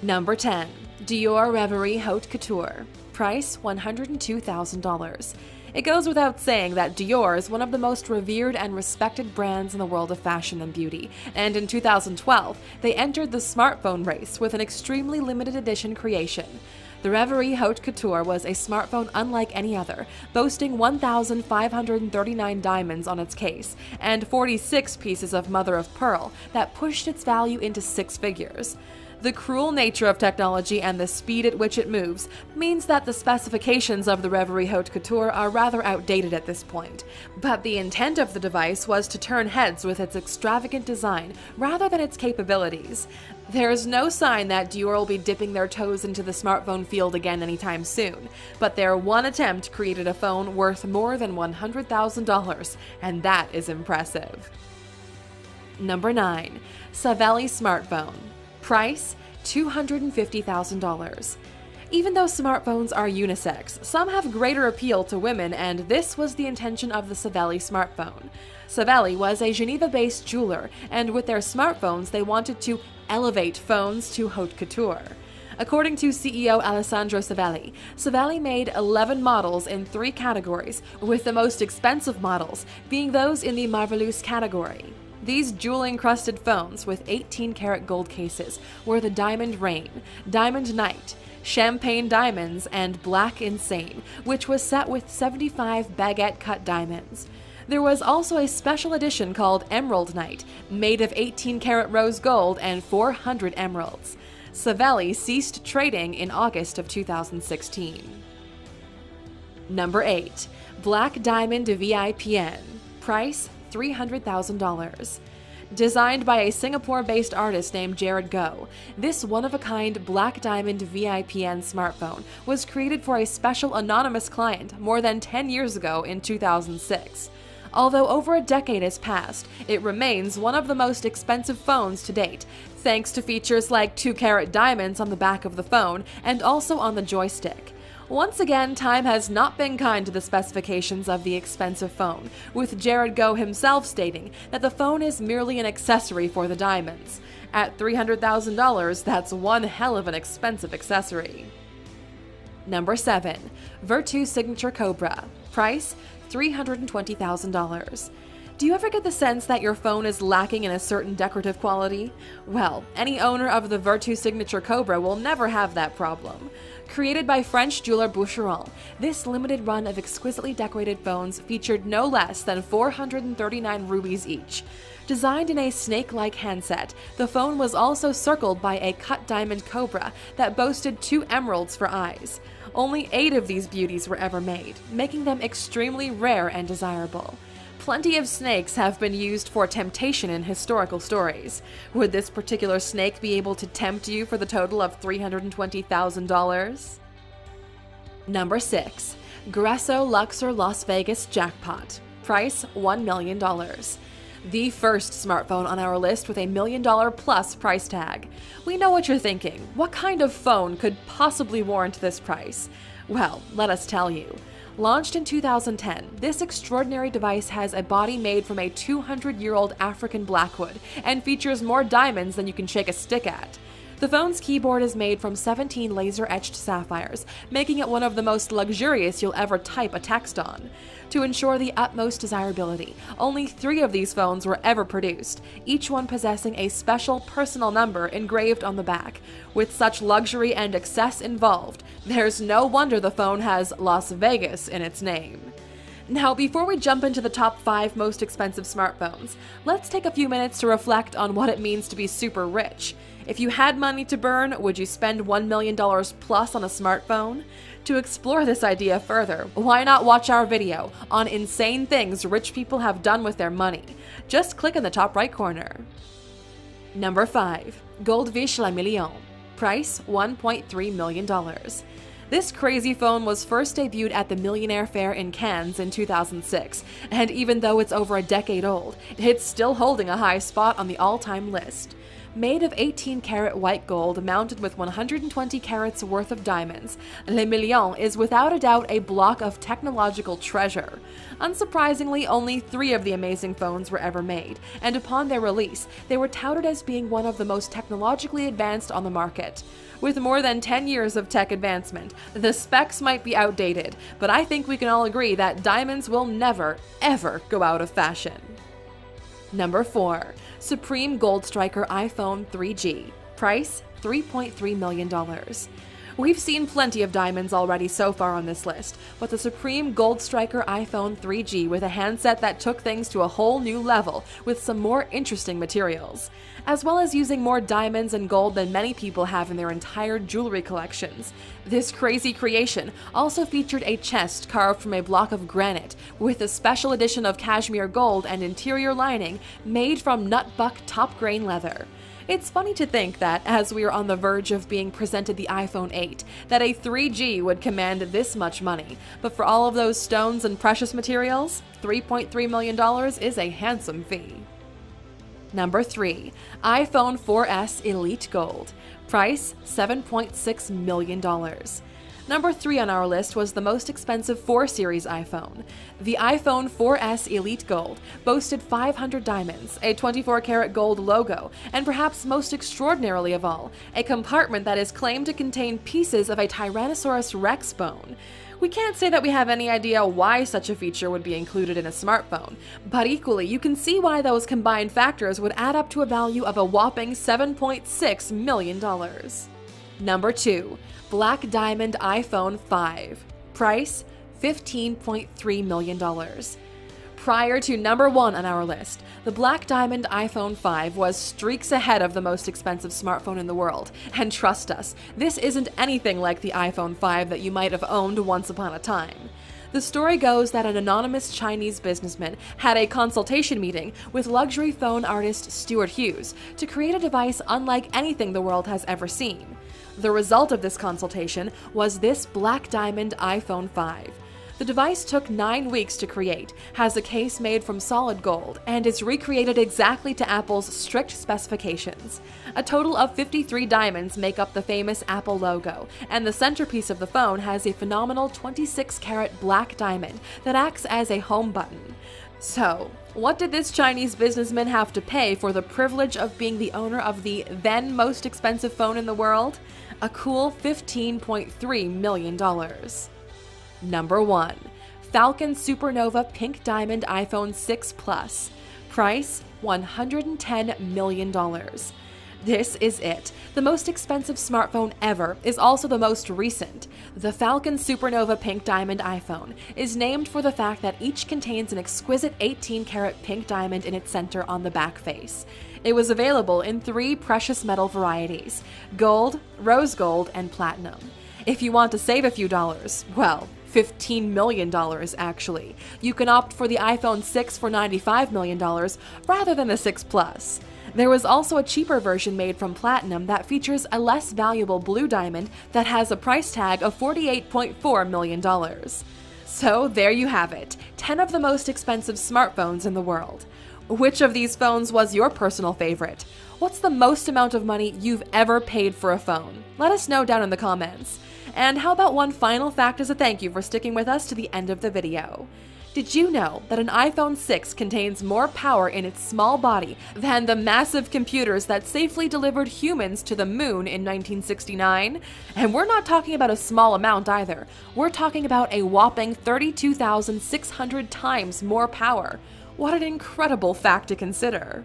Number 10. Dior Reverie Haute Couture. Price $102,000. It goes without saying that Dior is one of the most revered and respected brands in the world of fashion and beauty, and in 2012, they entered the smartphone race with an extremely limited edition creation. The Reverie Haute Couture was a smartphone unlike any other, boasting 1,539 diamonds on its case and 46 pieces of mother of pearl that pushed its value into six figures. The cruel nature of technology and the speed at which it moves means that the specifications of the Reverie Haute Couture are rather outdated at this point, but the intent of the device was to turn heads with its extravagant design rather than its capabilities. There is no sign that Dior will be dipping their toes into the smartphone field again anytime soon, but their one attempt created a phone worth more than $100,000, and that is impressive. Number 9. Savelli Smartphone. Price $250,000. Even though smartphones are unisex, some have greater appeal to women, and this was the intention of the Savelli smartphone. Savelli was a Geneva-based jeweler, and with their smartphones, they wanted to elevate phones to haute couture. According to CEO Alessandro Savelli, Savelli made 11 models in 3 categories, with the most expensive models being those in the Marvelous category. These jewel-encrusted phones with 18-karat gold cases were the Diamond Rain, Diamond Night, Champagne Diamonds, and Black Insane, which was set with 75 baguette-cut diamonds. There was also a special edition called Emerald Night, made of 18-karat rose gold and 400 emeralds. Savelli ceased trading in August of 2016. Number 8. Black Diamond VIPN. Price $300,000. Designed by a Singapore-based artist named Jared Goh, this one-of-a-kind Black Diamond VIPN smartphone was created for a special anonymous client more than 10 years ago in 2006. Although over a decade has passed, it remains one of the most expensive phones to date, thanks to features like 2-karat diamonds on the back of the phone and also on the joystick. Once again, time has not been kind to the specifications of the expensive phone, with Jared Goh himself stating that the phone is merely an accessory for the diamonds. At $300,000, that's one hell of an expensive accessory. Number 7. Vertu Signature Cobra. Price $320,000. Do you ever get the sense that your phone is lacking in a certain decorative quality? Well, any owner of the Vertu Signature Cobra will never have that problem. Created by French jeweler Boucheron, this limited run of exquisitely decorated phones featured no less than 439 rubies each. Designed in a snake-like handset, the phone was also circled by a cut diamond cobra that boasted 2 emeralds for eyes. Only 8 of these beauties were ever made, making them extremely rare and desirable. Plenty of snakes have been used for temptation in historical stories. Would this particular snake be able to tempt you for the total of $320,000? Number 6. Gresso Luxor Las Vegas Jackpot. Price $1 million. The first smartphone on our list with $1 million plus price tag. We know what you're thinking. What kind of phone could possibly warrant this price? Well, let us tell you. Launched in 2010, this extraordinary device has a body made from a 200-year-old African blackwood and features more diamonds than you can shake a stick at. The phone's keyboard is made from 17 laser-etched sapphires, making it one of the most luxurious you'll ever type a text on. To ensure the utmost desirability, only 3 of these phones were ever produced, each one possessing a special personal number engraved on the back. With such luxury and excess involved, there's no wonder the phone has Las Vegas in its name. Now, before we jump into the top 5 most expensive smartphones, let's take a few minutes to reflect on what it means to be super rich. If you had money to burn, would you spend $1 million plus on a smartphone? To explore this idea further, why not watch our video on insane things rich people have done with their money? Just click in the top right corner. Number 5. Goldfish Le Million. Price $1.3 million. This crazy phone was first debuted at the Millionaire Fair in Cannes in 2006, and even though it's over a decade old, it's still holding a high spot on the all-time list. Made of 18-karat white gold mounted with 120 carats worth of diamonds, Le Million is without a doubt a block of technological treasure. Unsurprisingly, only 3 of the amazing phones were ever made, and upon their release, they were touted as being one of the most technologically advanced on the market. With more than 10 years of tech advancement, the specs might be outdated, but I think we can all agree that diamonds will never, ever go out of fashion. Number 4. Supreme Gold Striker iPhone 3G. Price $3.3 million. We've seen plenty of diamonds already so far on this list, but the Supreme Gold Striker iPhone 3G with a handset that took things to a whole new level with some more interesting materials, as well as using more diamonds and gold than many people have in their entire jewelry collections. This crazy creation also featured a chest carved from a block of granite with a special edition of cashmere gold and interior lining made from nutbuck top grain leather. It's funny to think that, as we are on the verge of being presented the iPhone 8, that a 3G would command this much money, but for all of those stones and precious materials, $3.3 million is a handsome fee. Number 3. iPhone 4S Elite Gold. Price $7.6 million. Number 3 on our list was the most expensive 4 Series iPhone. The iPhone 4S Elite Gold boasted 500 diamonds, a 24-karat gold logo, and perhaps most extraordinarily of all, a compartment that is claimed to contain pieces of a Tyrannosaurus Rex bone. We can't say that we have any idea why such a feature would be included in a smartphone, but equally, you can see why those combined factors would add up to a value of a whopping $7.6 million. Number 2. Black Diamond iPhone 5. Price $15.3 million. Prior to number 1 on our list, the Black Diamond iPhone 5 was streaks ahead of the most expensive smartphone in the world, and trust us, this isn't anything like the iPhone 5 that you might have owned once upon a time. The story goes that an anonymous Chinese businessman had a consultation meeting with luxury phone artist Stuart Hughes to create a device unlike anything the world has ever seen. The result of this consultation was this Black Diamond iPhone 5. The device took 9 weeks to create, has a case made from solid gold, and is recreated exactly to Apple's strict specifications. A total of 53 diamonds make up the famous Apple logo, and the centerpiece of the phone has a phenomenal 26-karat black diamond that acts as a home button. So, what did this Chinese businessman have to pay for the privilege of being the owner of the then most expensive phone in the world? A cool $15.3 million. Number 1. Falcon Supernova Pink Diamond iPhone 6 Plus. Price $110 million. This is it. The most expensive smartphone ever is also the most recent. The Falcon Supernova Pink Diamond iPhone is named for the fact that each contains an exquisite 18-karat pink diamond in its center on the back face. It was available in 3 precious metal varieties: gold, rose gold, and platinum. If you want to save a few dollars, well, $15 million actually, you can opt for the iPhone 6 for $95 million rather than the 6 Plus. There was also a cheaper version made from platinum that features a less valuable blue diamond that has a price tag of $48.4 million. So there you have it, 10 of the most expensive smartphones in the world. Which of these phones was your personal favorite? What's the most amount of money you've ever paid for a phone? Let us know down in the comments. And how about one final fact as a thank you for sticking with us to the end of the video? Did you know that an iPhone 6 contains more power in its small body than the massive computers that safely delivered humans to the moon in 1969? And we're not talking about a small amount either. We're talking about a whopping 32,600 times more power. What an incredible fact to consider.